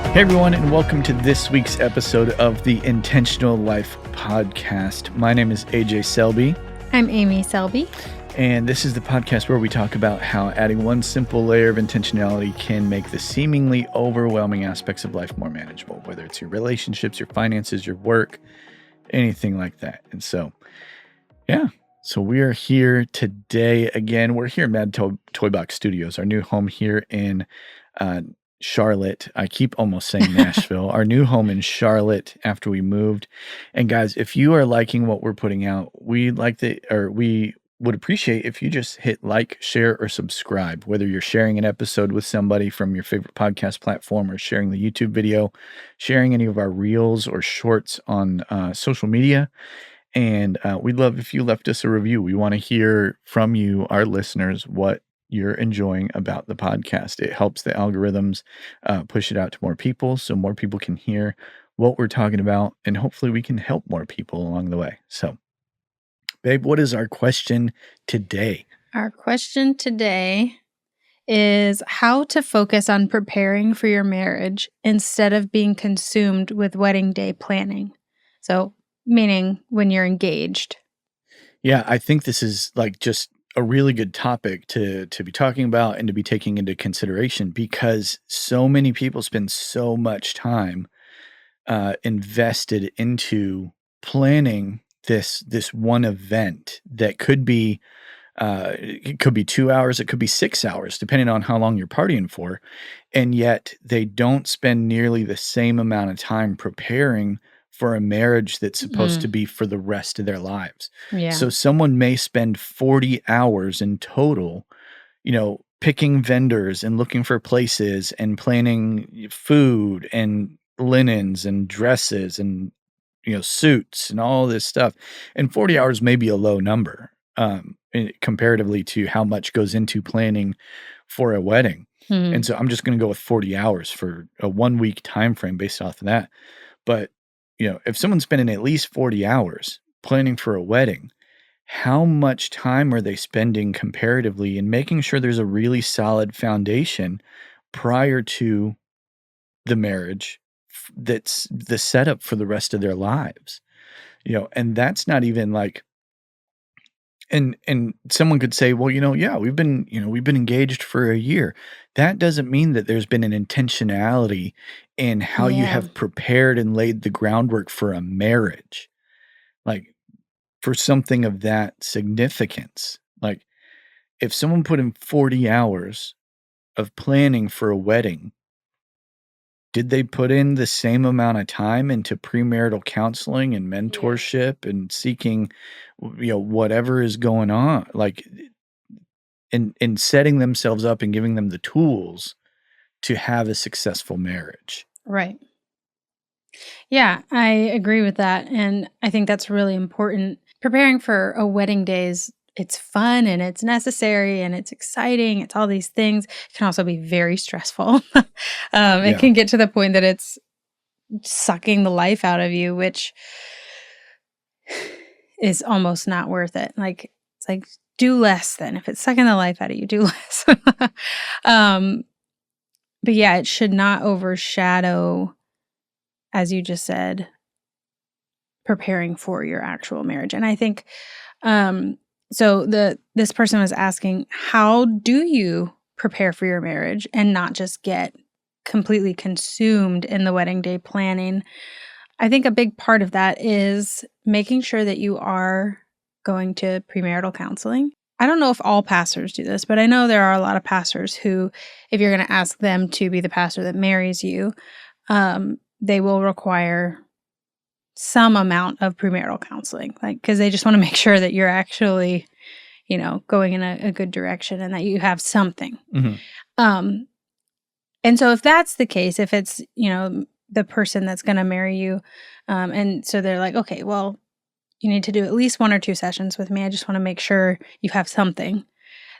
Hey everyone, and welcome to this week's episode of the Intentional Life Podcast. My name is AJ Selby. I'm Amy Selby. And this is the podcast where we talk about how adding one simple layer of intentionality can make the seemingly overwhelming aspects of life more manageable, whether it's your relationships, your finances, your work, anything like that. And so we are here today again. We're here at Mad Toy Box Studios, our new home here in Charlotte. I keep almost saying Nashville. Our new home in Charlotte after we moved. And guys, if you are liking what we're putting out, we would appreciate if you just hit like, share, or subscribe, whether you're sharing an episode with somebody from your favorite podcast platform or sharing the YouTube video, sharing any of our reels or shorts on social media. And we'd love if you left us a review. We want to hear from you, our listeners, what you're enjoying about the podcast. It helps the algorithms push it out to more people so more people can hear what we're talking about, and hopefully we can help more people along the way. So, babe, what is our question today? Our question today is how to focus on preparing for your marriage instead of being consumed with wedding day planning. So, meaning when you're engaged. Yeah, I think this is like just a really good topic to be talking about and to be taking into consideration, because so many people spend so much time invested into planning this one event that could be it could be 2 hours, it could be 6 hours, depending on how long you're partying for, and yet they don't spend nearly the same amount of time preparing for a marriage that's supposed to be for the rest of their lives. Yeah. So someone may spend 40 hours in total, picking vendors and looking for places and planning food and linens and dresses and, suits and all this stuff. And 40 hours may be a low number, comparatively to how much goes into planning for a wedding. And so I'm just going to go with 40 hours for a 1 week time frame based off of that. But if someone's spending at least 40 hours planning for a wedding, how much time are they spending comparatively in making sure there's a really solid foundation prior to the marriage that's the setup for the rest of their lives? And that's not even like, and someone could say, well, yeah, we've been engaged for a year. That doesn't mean that there's been an intentionality in how you have prepared and laid the groundwork for a marriage, like for something of that significance. Like if someone put in 40 hours of planning for a wedding, did they put in the same amount of time into premarital counseling and mentorship and seeking, whatever is going on, like in setting themselves up and giving them the tools to have a successful marriage? Right. Yeah, I agree with that. And I think that's really important. Preparing for a wedding day it's fun and it's necessary and it's exciting. It's all these things. It can also be very stressful. It can get to the point that it's sucking the life out of you, which is almost not worth it. Like, it's like, do less then. If it's sucking the life out of you, do less. But yeah, it should not overshadow, as you just said, preparing for your actual marriage. And I think, this person was asking, how do you prepare for your marriage and not just get completely consumed in the wedding day planning? I think a big part of that is making sure that you are going to premarital counseling. I don't know if all pastors do this, but I know there are a lot of pastors who, if you're going to ask them to be the pastor that marries you, they will require some amount of premarital counseling, because they just want to make sure that you're actually, going in a good direction and that you have something. And so if that's the case, if it's, the person that's going to marry you, and so they're like, okay, well, you need to do at least 1 or 2 sessions with me. I just want to make sure you have something.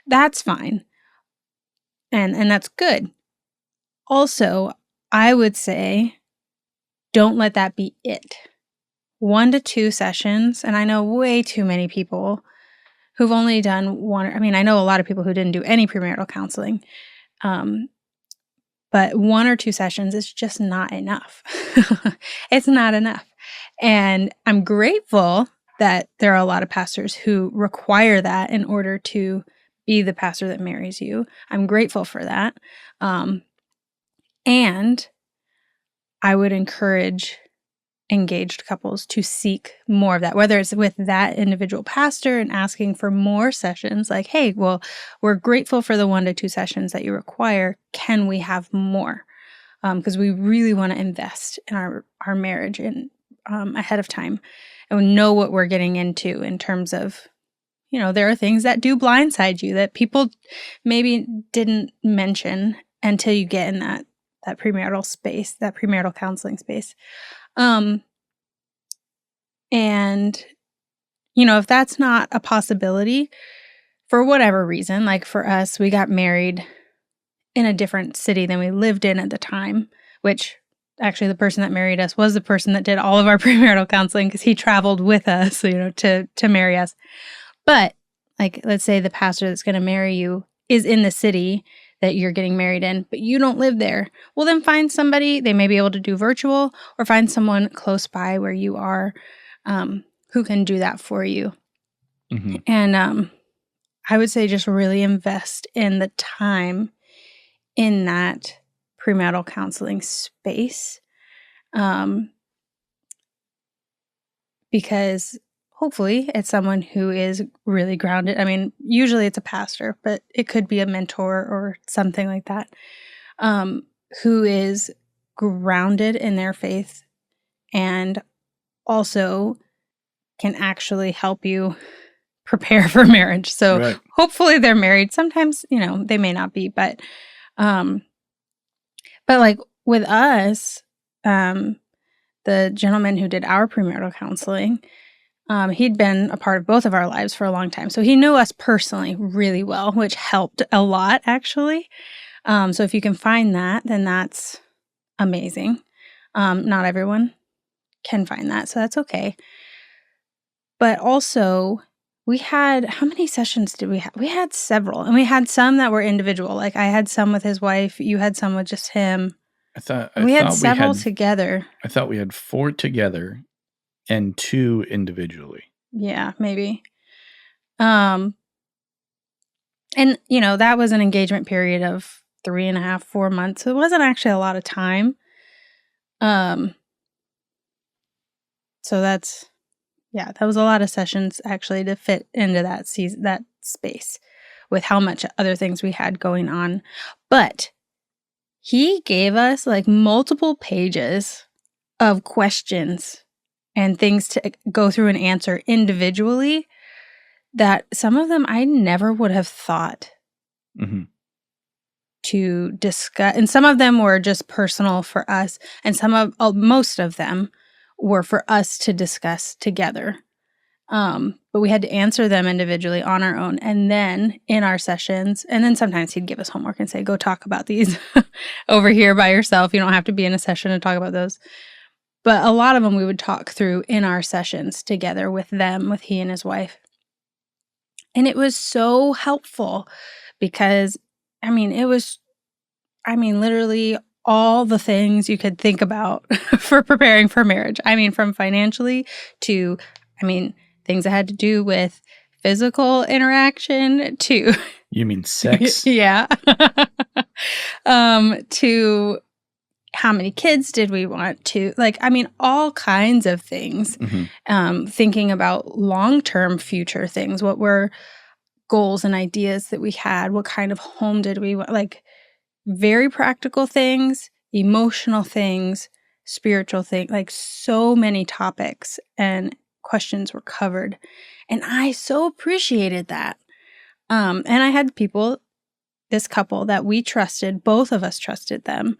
That's fine. And that's good. Also, I would say, don't let that be it. 1 to 2 sessions, and I know way too many people who've only done one. I mean, I know a lot of people who didn't do any premarital counseling. But 1 or 2 sessions is just not enough. It's not enough. And I'm grateful that there are a lot of pastors who require that in order to be the pastor that marries you. I'm grateful for that. And I would encourage engaged couples to seek more of that, whether it's with that individual pastor and asking for more sessions, like, hey, well, we're grateful for the 1 to 2 sessions that you require. Can we have more? Because we really want to invest in our marriage and ahead of time and know what we're getting into in terms of, there are things that do blindside you that people maybe didn't mention until you get in that premarital space, that premarital counseling space. And, if that's not a possibility for whatever reason, like for us, we got married in a different city than we lived in at the time, which actually the person that married us was the person that did all of our premarital counseling because he traveled with us, to marry us. But like, let's say the pastor that's going to marry you is in the city that you're getting married in, but you don't live there. Well, then find somebody, they may be able to do virtual, or find someone close by where you are who can do that for you. Mm-hmm. And I would say just really invest in the time in that premarital counseling space, because hopefully it's someone who is really grounded. I mean, usually it's a pastor, but it could be a mentor or something like that, who is grounded in their faith and also can actually help you prepare for marriage. So Right. hopefully they're married. Sometimes, they may not be, but like with us, the gentleman who did our premarital counseling, he'd been a part of both of our lives for a long time. So he knew us personally really well, which helped a lot, actually. So if you can find that, then that's amazing. Not everyone can find that, so that's okay. But also, we had, how many sessions did we have? We had several, and we had some that were individual. Like I had some with his wife, you had some with just him. We had several together. I thought we had 4 together and 2 individually. Yeah, maybe. And that was an engagement period of 3.5, 4 months. So it wasn't actually a lot of time. So that was a lot of sessions actually to fit into that space with how much other things we had going on. But he gave us like multiple pages of questions and things to go through and answer individually that some of them I never would have thought to discuss. And some of them were just personal for us. And most of them were for us to discuss together. But we had to answer them individually on our own. And then in our sessions, and then sometimes he'd give us homework and say, go talk about these over here by yourself. You don't have to be in a session to talk about those. But a lot of them we would talk through in our sessions together with he and his wife. And it was so helpful because, literally all the things you could think about for preparing for marriage. From financially to, things that had to do with physical interaction to... You mean sex? Yeah. To how many kids did we want to, all kinds of things. Thinking about long-term future things. What were goals and ideas that we had? What kind of home did we want? Very practical things, emotional things, spiritual things, so many topics and questions were covered. And I so appreciated that. And I had this couple that we trusted, both of us trusted them,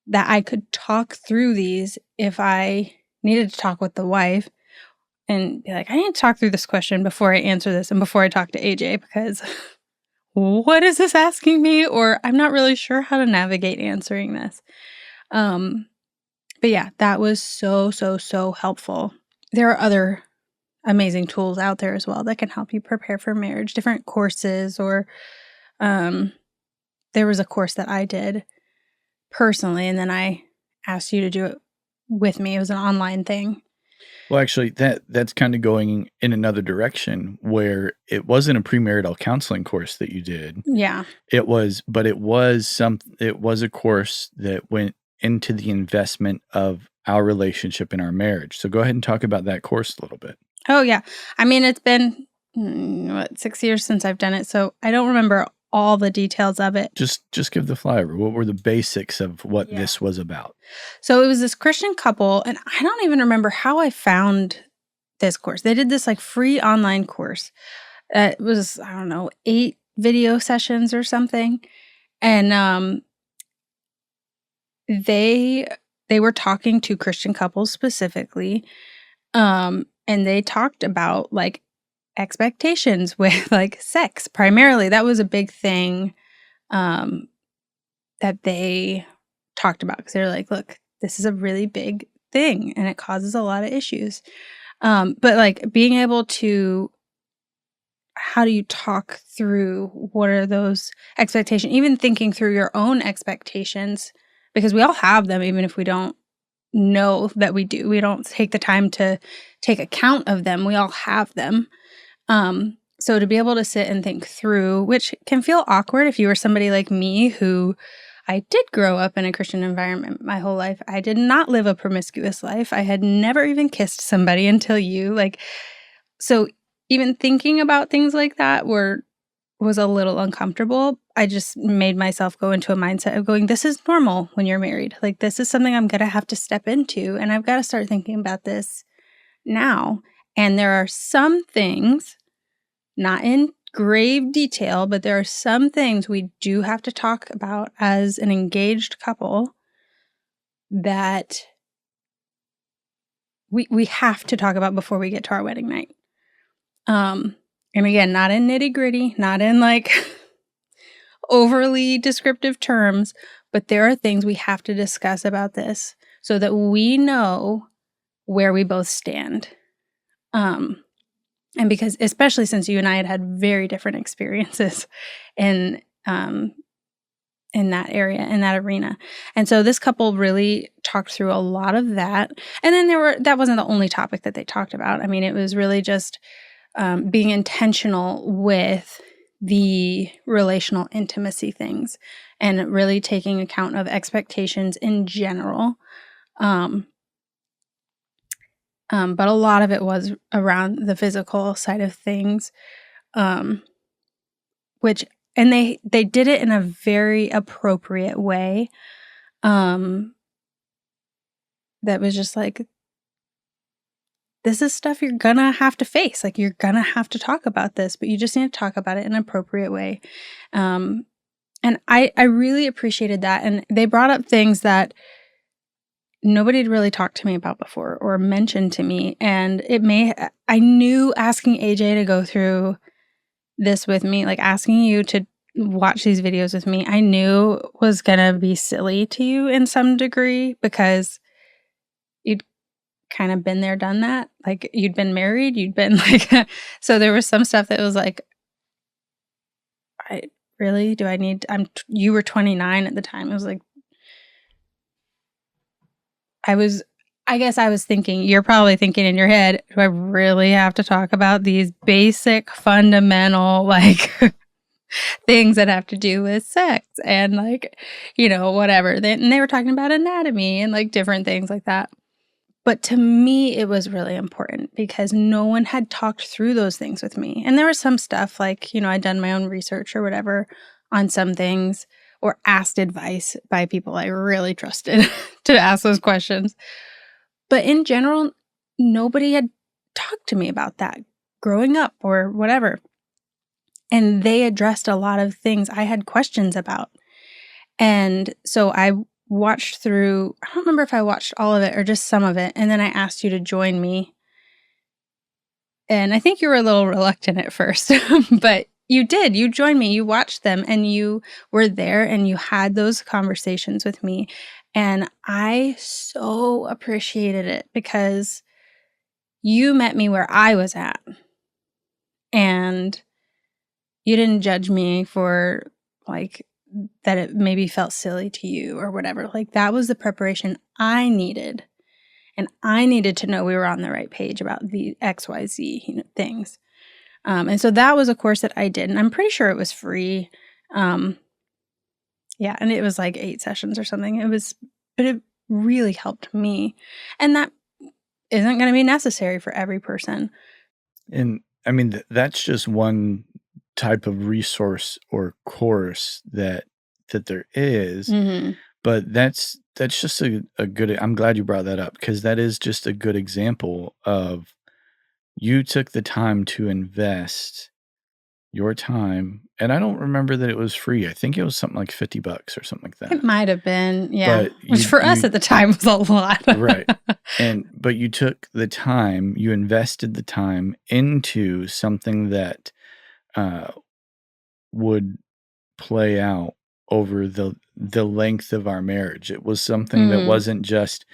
that I could talk through these if I needed to talk with the wife and be like, I need to talk through this question before I answer this and before I talk to AJ, because what is this asking me? Or I'm not really sure how to navigate answering this. But yeah, that was so, so, so helpful. There are other amazing tools out there as well that can help you prepare for marriage, different courses, or there was a course that I did personally, and then I asked you to do it with me. It was an online thing. Well, actually, that's kinda going in another direction where it wasn't a premarital counseling course that you did. Yeah. It was a course that went into the investment of our relationship in our marriage. So go ahead and talk about that course a little bit. Oh, yeah. I mean, it's been, 6 years since I've done it, so I don't remember all the details of it. Just give the flyover. What were the basics of what Yeah. this was about? So it was this Christian couple, and I don't even remember how I found this course. They did this, like, free online course. It was, I don't know, 8 video sessions or something, and, they were talking to Christian couples specifically, and they talked about, like, expectations with, like, sex primarily. That was a big thing, um, that they talked about because they're like, "Look, this is a really big thing, and it causes a lot of issues." But, like, being able to how do you talk through what are those expectations? Even thinking through your own expectations, because we all have them even if we don't know that we do. We don't take the time to take account of them. We all have them. So to be able to sit and think through, which can feel awkward if you were somebody like me who I did grow up in a Christian environment my whole life. I did not live a promiscuous life. I had never even kissed somebody until you. Like, so even thinking about things like that was a little uncomfortable. I just made myself go into a mindset of going, this is normal when you're married. Like, this is something I'm going to have to step into, and I've got to start thinking about this now. And there are some things, not in grave detail, but there are some things we do have to talk about as an engaged couple that we have to talk about before we get to our wedding night. And again, not in nitty-gritty, not in like overly descriptive terms, but there are things we have to discuss about this so that we know where we both stand. And because, especially since you and I had very different experiences in that area, in that arena. And so this couple really talked through a lot of that. And then that wasn't the only topic that they talked about. I mean, it was really just being intentional with the relational intimacy things and really taking account of expectations in general. But a lot of it was around the physical side of things, and they did it in a very appropriate way. That was just like, this is stuff you're gonna have to face. Like, you're gonna have to talk about this, but you just need to talk about it in an appropriate way. And I really appreciated that. And they brought up things that nobody had really talked to me about before or mentioned to me. And I knew asking AJ to go through this with me, like asking you to watch these videos with me, I knew was gonna be silly to you in some degree because you'd kind of been there, done that. Like, you'd been married, you'd been like, so there was some stuff that was like, you were 29 at the time. It was like, I guess I was thinking, you're probably thinking in your head, do I really have to talk about these basic, fundamental, like, things that have to do with sex and, like, whatever. And they were talking about anatomy and, like, different things like that. But to me, it was really important because no one had talked through those things with me. And there was some stuff like, I'd done my own research or whatever on some things or asked advice by people I really trusted to ask those questions. But in general, nobody had talked to me about that growing up or whatever. And they addressed a lot of things I had questions about. And so I watched through, I don't remember if I watched all of it or just some of it. And then I asked you to join me. And I think you were a little reluctant at first, but you did. You joined me. You watched them and you were there and you had those conversations with me. And I so appreciated it because you met me where I was at. And you didn't judge me for, like, that it maybe felt silly to you or whatever. Like, that was the preparation I needed. And I needed to know we were on the right page about the XYZ things. And so that was a course that I did. And I'm pretty sure it was free. Yeah, and it was like 8 sessions or something. But it really helped me. And that isn't going to be necessary for every person. And I mean, that's just one type of resource or course that there is, but that's just a good I'm glad you brought that up because that is just a good example of you took the time to invest your time, and I don't remember that it was free. I think it was something like $50 or something like It that. might have been, yeah. But Which for us at the time was a lot. Right. But you took the time, you invested the time into something that would play out over the length of our marriage. It was something that wasn't just,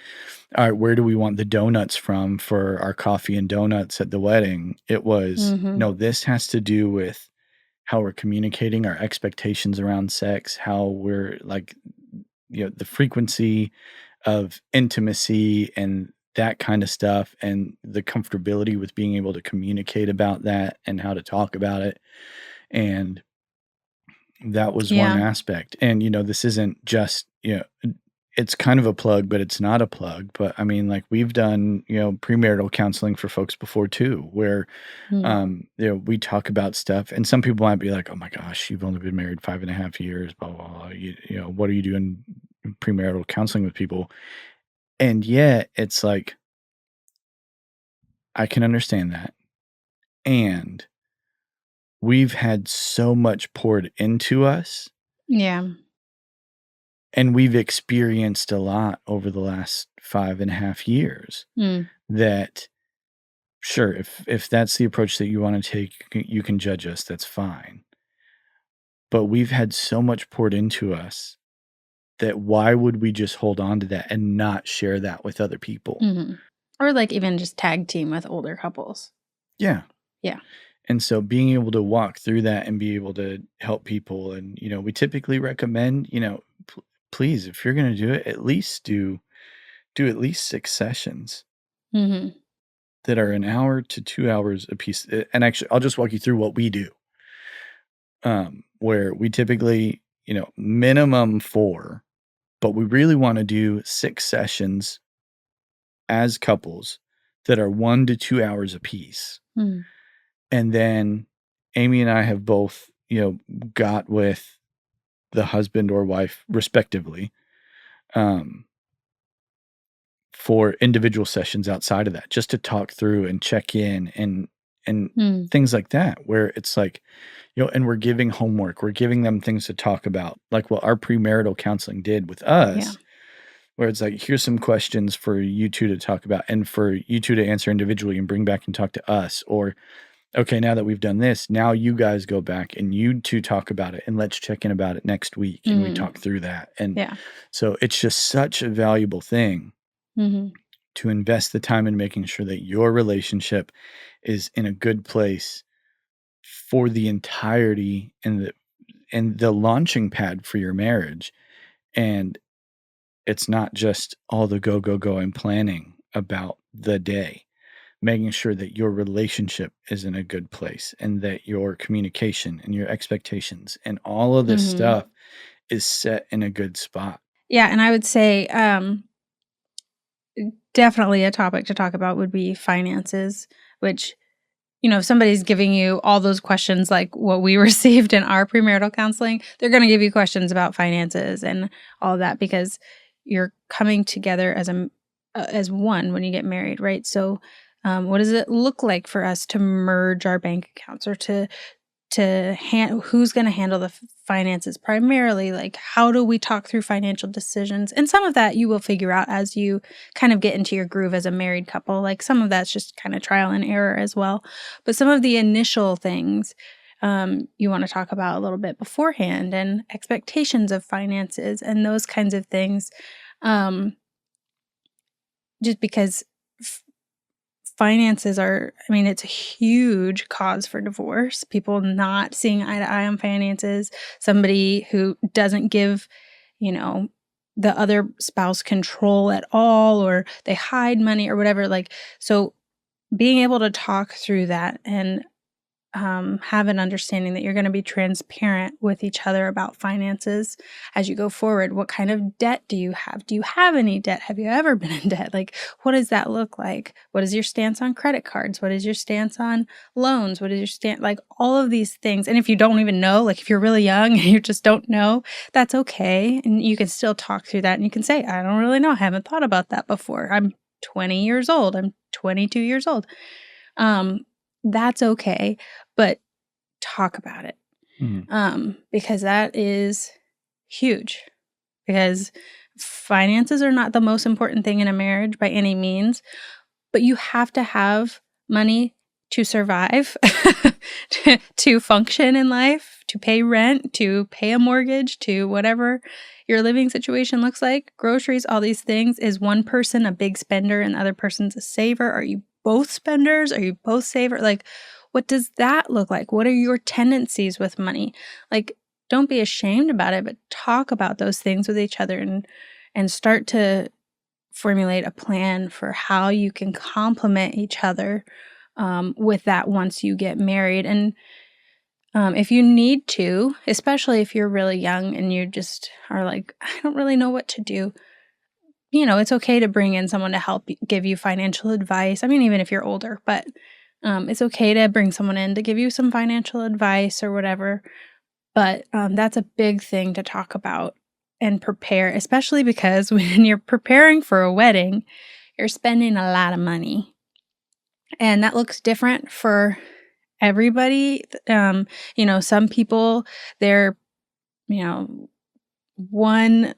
all right, where do we want the donuts from for our coffee and donuts at the wedding? It was, no, this has to do with how we're communicating our expectations around sex, how we're like, the frequency of intimacy and that kind of stuff, and the comfortability with being able to communicate about that and how to talk about it. And that was one Yeah. aspect. And, this isn't just, it's kind of a plug, but it's not a plug. But I mean, like we've done, premarital counseling for folks before too, where, we talk about stuff and some people might be like, oh my gosh, you've only been married 5.5 years, blah, blah, blah. What are you doing premarital counseling with people? And yet it's like, I can understand that. And we've had so much poured into us. Yeah. And we've experienced a lot over the last 5.5 years that, sure, if that's the approach that you want to take, you can judge us, that's fine. But we've had so much poured into us that why would we just hold on to that and not share that with other people? Or like even just tag team with older couples. Yeah. Yeah. And so being able to walk through that and be able to help people, and, we typically recommend, please, if you're going to do it, at least do at least 6 sessions that are an hour to 2 hours a piece. And actually, I'll just walk you through what we do. Where we typically, minimum 4, but we really want to do 6 sessions as couples that are 1 to 2 hours a piece. And then Amy and I have both, got with the husband or wife respectively, for individual sessions outside of that, just to talk through and check in and things like that, where it's like, and we're giving homework, we're giving them things to talk about, like what our premarital counseling did with us, where it's like, here's some questions for you two to talk about and for you two to answer individually and bring back and talk to us. Or, okay, now that we've done this, now you guys go back and you two talk about it and let's check in about it next week. And we talk through that. And so it's just such a valuable thing to invest the time in making sure that your relationship is in a good place for the entirety and the launching pad for your marriage. And it's not just all the go and planning about the day, making sure that your relationship is in a good place and that your communication and your expectations and all of this stuff is set in a good spot. Yeah. And I would say, definitely a topic to talk about would be finances, which, if somebody's giving you all those questions like what we received in our premarital counseling, they're going to give you questions about finances and all of that because you're coming together as one when you get married, right? So what does it look like for us to merge our bank accounts or who's going to handle the finances primarily? Like, how do we talk through financial decisions? And some of that you will figure out as you kind of get into your groove as a married couple. Like, some of that's just kind of trial and error as well. But some of the initial things you want to talk about a little bit beforehand, and expectations of finances and those kinds of things. Just because finances are, I mean, it's a huge cause for divorce. People not seeing eye to eye on finances, somebody who doesn't give, you know, the other spouse control at all, or they hide money or whatever. Like, so being able to talk through that and have an understanding that you're going to be transparent with each other about finances as you go forward. What kind of debt do you have? Do you have any debt? Have you ever been in debt? Like, what does that look like? What is your stance on credit cards? What is your stance on loans? What is your stance? Like, all of these things. And if you don't even know, like if you're really young and you just don't know, that's okay. And you can still talk through that and you can say, I don't really know. I haven't thought about that before. I'm 20 years old. I'm 22 years old. That's okay, but talk about it. Because that is huge. Because finances are not the most important thing in a marriage by any means, but you have to have money to survive, to function in life, to pay rent, to pay a mortgage, to whatever your living situation looks like. Groceries, all these things. Is one person a big spender and the other person's a saver? Are you both spenders? Are you both saver? Like, what does that look like? What are your tendencies with money? Like, don't be ashamed about it, but talk about those things with each other and start to formulate a plan for how you can complement each other with that once you get married. And if you need to, especially if you're really young and you just are like, I don't really know what to do, it's okay to bring in someone to help give you financial advice. I mean, even if you're older, but it's okay to bring someone in to give you some financial advice or whatever. But that's a big thing to talk about and prepare, especially because when you're preparing for a wedding, you're spending a lot of money. And that looks different for everybody. Some people, they're, one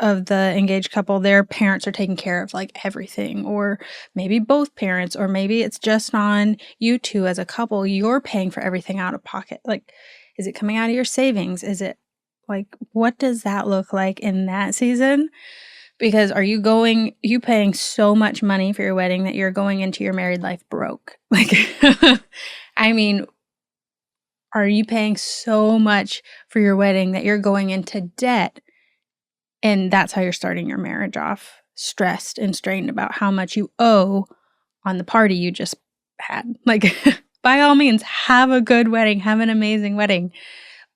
of the engaged couple, their parents are taking care of like everything, or maybe both parents, or maybe it's just on you two as a couple. You're paying for everything out of pocket. Like, is it coming out of your savings? Is it like, what does that look like in that season? Because are you paying so much money for your wedding that you're going into your married life broke? Like, I mean, are you paying so much for your wedding that you're going into debt? And that's how you're starting your marriage off, stressed and strained about how much you owe on the party you just had. Like, by all means, have a good wedding, have an amazing wedding.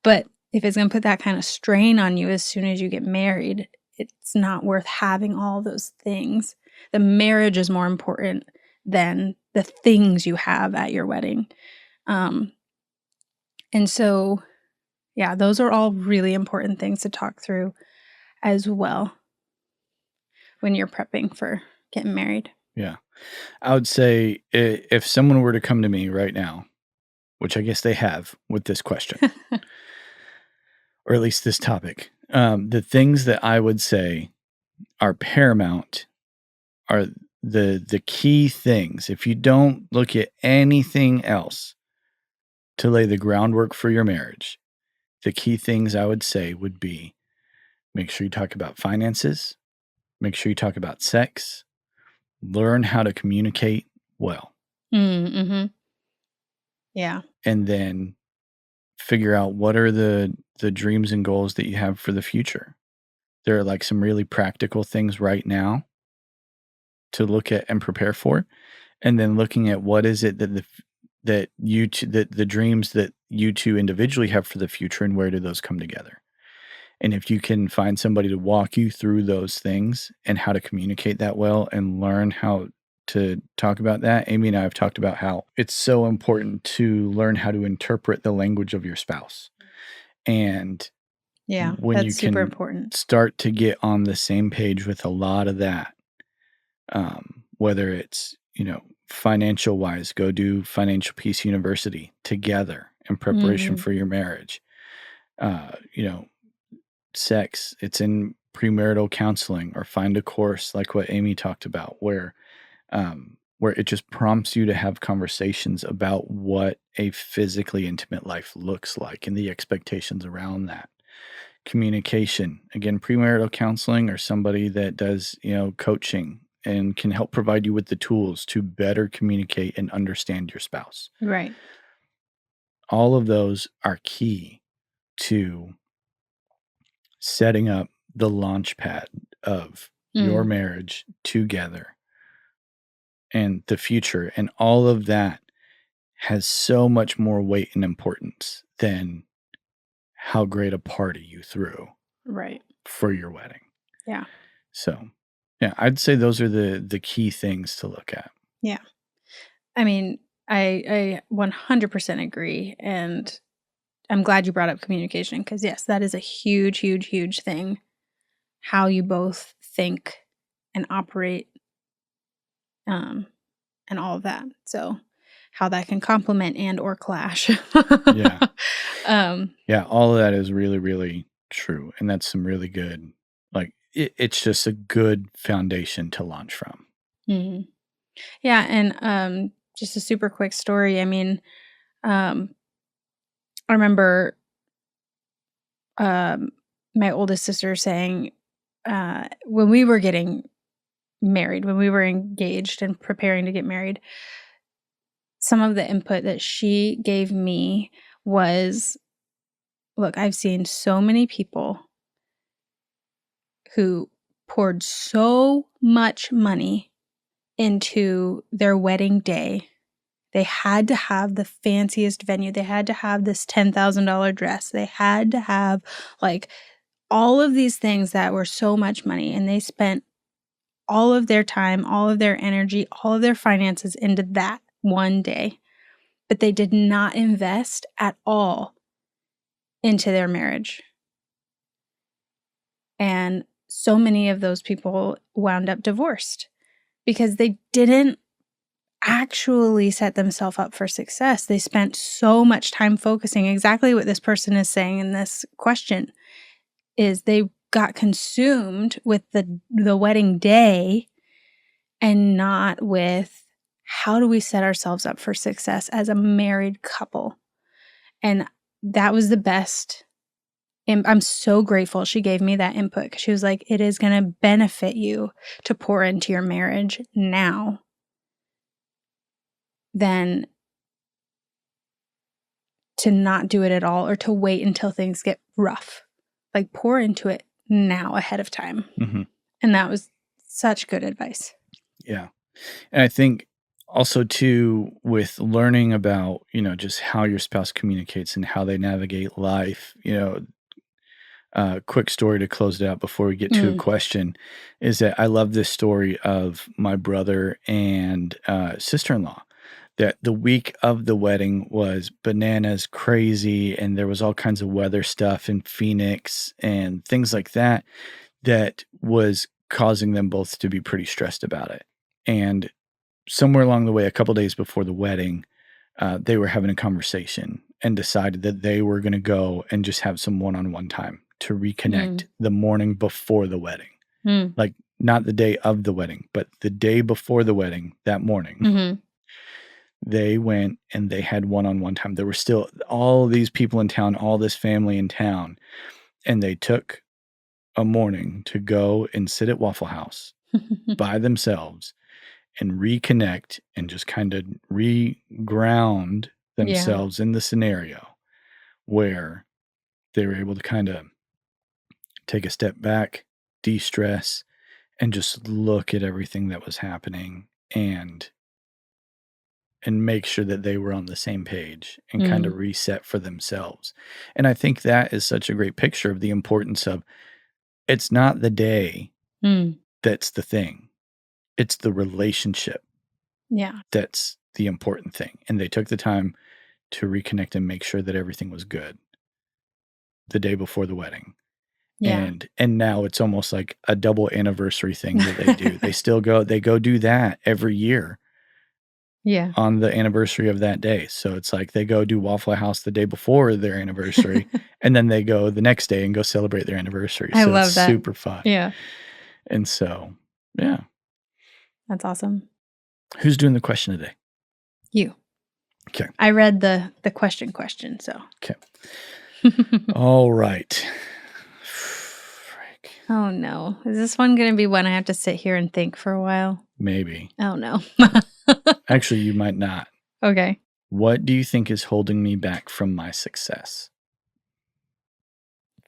But if it's going to put that kind of strain on you as soon as you get married, it's not worth having all those things. The marriage is more important than the things you have at your wedding. And so, yeah, those are all really important things to talk through as well when you're prepping for getting married. Yeah. I would say if someone were to come to me right now, which I guess they have with this question, or at least this topic, the things that I would say are paramount are the key things. If you don't look at anything else to lay the groundwork for your marriage, the key things I would say would be: make sure you talk about finances, make sure you talk about sex, learn how to communicate well. Mm-hmm. Yeah. And then figure out what are the dreams and goals that you have for the future. There are like some really practical things right now to look at and prepare for. And then looking at what is it that the dreams that you two individually have for the future, and where do those come together? And if you can find somebody to walk you through those things and how to communicate that well and learn how to talk about that. Amy and I have talked about how it's so important to learn how to interpret the language of your spouse. And yeah, when that's you super can important. start to get on the same page with a lot of that, whether it's, financial wise, go do Financial Peace University together in preparation for your marriage. Sex, it's in premarital counseling, or find a course like what Amy talked about, where it just prompts you to have conversations about what a physically intimate life looks like and the expectations around that. Communication, again, premarital counseling, or somebody that does, coaching and can help provide you with the tools to better communicate and understand your spouse. Right. All of those are key to setting up the launch pad of your Mm. marriage together and the future. And all of that has so much more weight and importance than how great a party you threw Right. for your wedding. Yeah. So, yeah, I'd say those are the key things to look at. Yeah. I mean, I 100% agree, and I'm glad you brought up communication because yes, that is a huge, huge, huge thing. How you both think and operate, um, and all of that. So, how that can complement and or clash. Yeah. um, Yeah, all of that is really, really true. And that's some really good, like, it's just a good foundation to launch from. mhm. Yeah, and just a super quick story. I mean, um, I remember um, my oldest sister saying when we were getting married, when we were engaged and preparing to get married, some of the input that she gave me was, look, I've seen so many people who poured so much money into their wedding day. They had to have the fanciest venue. They had to have this $10,000 dress. They had to have like all of these things that were so much money. And they spent all of their time, all of their energy, all of their finances into that one day. But they did not invest at all into their marriage. And so many of those people wound up divorced because they didn't actually set themselves up for success. They spent so much time focusing exactly what this person is saying in this question is they got consumed with the wedding day and not with how do we set ourselves up for success as a married couple. And that was the best. And I'm so grateful she gave me that input because she was like, it is going to benefit you to pour into your marriage now than to not do it at all or to wait until things get rough. Like pour into it now ahead of time. Mm-hmm. And that was such good advice. Yeah. And I think also too with learning about, just how your spouse communicates and how they navigate life, quick story to close it out before we get to a question is that I love this story of my brother and sister-in-law that the week of the wedding was bananas crazy and there was all kinds of weather stuff in Phoenix and things like that that was causing them both to be pretty stressed about it. And somewhere along the way, a couple days before the wedding, they were having a conversation and decided that they were going to go and just have some one-on-one time to reconnect the morning before the wedding. Like not the day of the wedding, but the day before the wedding, that morning. They went and they had one-on-one time. There were still all these people in town, all this family in town, and they took a morning to go and sit at Waffle House by themselves and reconnect and just kind of re-ground themselves in the scenario where they were able to kind of take a step back, de-stress, and just look at everything that was happening and make sure that they were on the same page and kind of reset for themselves. And I think that is such a great picture of the importance of it's not the day that's the thing. It's the relationship. Yeah. That's the important thing. And they took the time to reconnect and make sure that everything was good the day before the wedding. Yeah. And now it's almost like a double anniversary thing that they do. They go do that every year. Yeah. On the anniversary of that day. So it's like they go do Waffle House the day before their anniversary and then they go the next day and go celebrate their anniversary. I So love it's that. super fun. Yeah. And so, yeah. That's awesome. Who's doing the question today? You. Okay. I read the question, so. Okay. All right. Frank. Oh, no. Is this one going to be one I have to sit here and think for a while? Maybe. Oh, no. Actually, you might not. Okay. What do you think is holding me back from my success?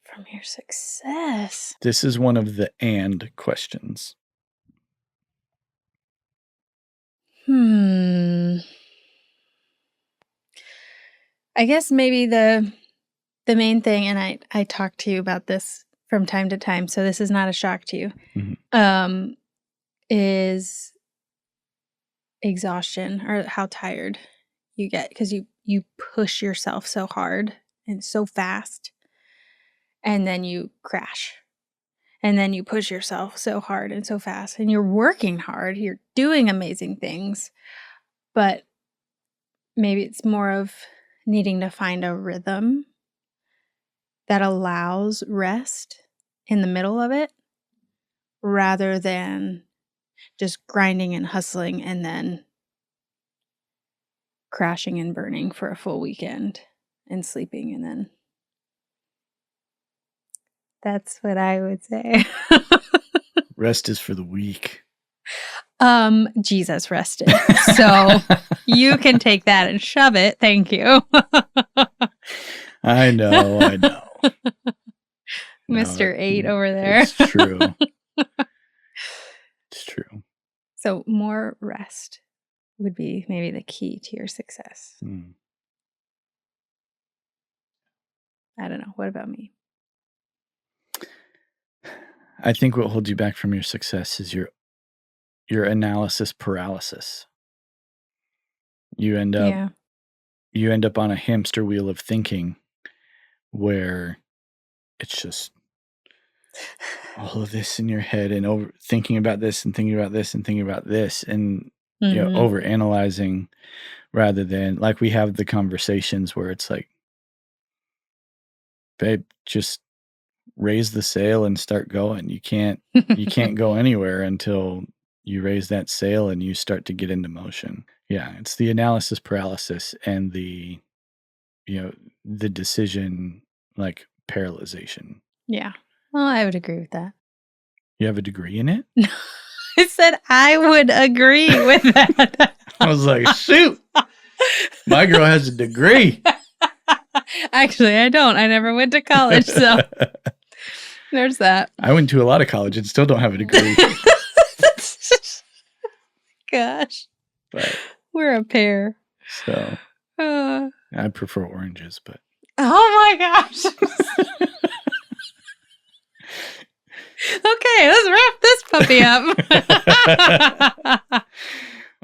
From your success. This is one of the and questions. I guess maybe the main thing, and I talk to you about this from time to time, so this is not a shock to you, is exhaustion, or how tired you get, because you push yourself so hard and so fast, and then you crash. And then you push yourself so hard and so fast, and you're working hard, you're doing amazing things, but maybe it's more of needing to find a rhythm that allows rest in the middle of it, rather than just grinding and hustling and then crashing and burning for a full weekend and sleeping, and then that's what I would say. Rest is for the weak. Jesus rested. So you can take that and shove it. Thank you. I know. Mr. 8 over there. It's true. It's true. So more rest would be maybe the key to your success. I don't know. What about me? I think what holds you back from your success is your analysis paralysis. You end up on a hamster wheel of thinking where it's just all of this in your head, and over thinking about this and thinking about this and thinking about this, and over analyzing, rather than, like, we have the conversations where it's like, babe, just raise the sail and start going. You can't go anywhere until you raise that sail and you start to get into motion. Yeah, it's the analysis paralysis and the decision, like, paralyzation. Yeah. Well, I would agree with that. You have a degree in it? I said I would agree with that. I was like, shoot, my girl has a degree. Actually, I don't. I never went to college, so there's that. I went to a lot of college and still don't have a degree. Gosh. But we're a pair. So I prefer oranges, but. Oh my gosh. Okay, let's wrap this puppy up.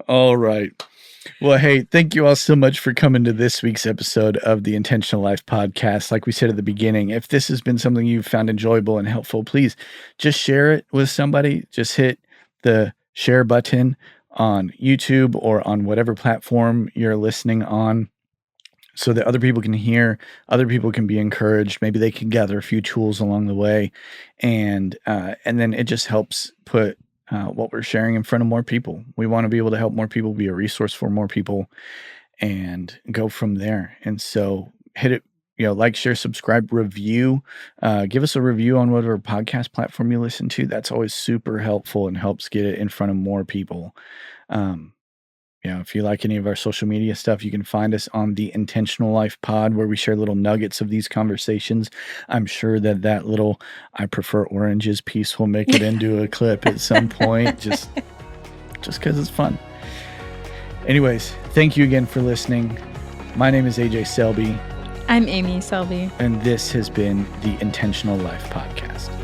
All right. Well, hey, thank you all so much for coming to this week's episode of the Intentional Life Podcast. Like we said at the beginning, if this has been something you've found enjoyable and helpful, please just share it with somebody. Just hit the share button on YouTube or on whatever platform you're listening on, so that other people can hear, other people can be encouraged. Maybe they can gather a few tools along the way, and then it just helps put what we're sharing in front of more people. We want to be able to help more people, be a resource for more people, and go from there. And so hit it, like, share, subscribe, review. Give us a review on whatever podcast platform you listen to. That's always super helpful and helps get it in front of more people. If you like any of our social media stuff, you can find us on the Intentional Life Pod, where we share little nuggets of these conversations. I'm sure that little I prefer oranges piece will make it into a clip at some point, just because it's fun. Anyways, thank you again for listening. My name is AJ Selby. I'm Amy Selby. And this has been the Intentional Life Podcast.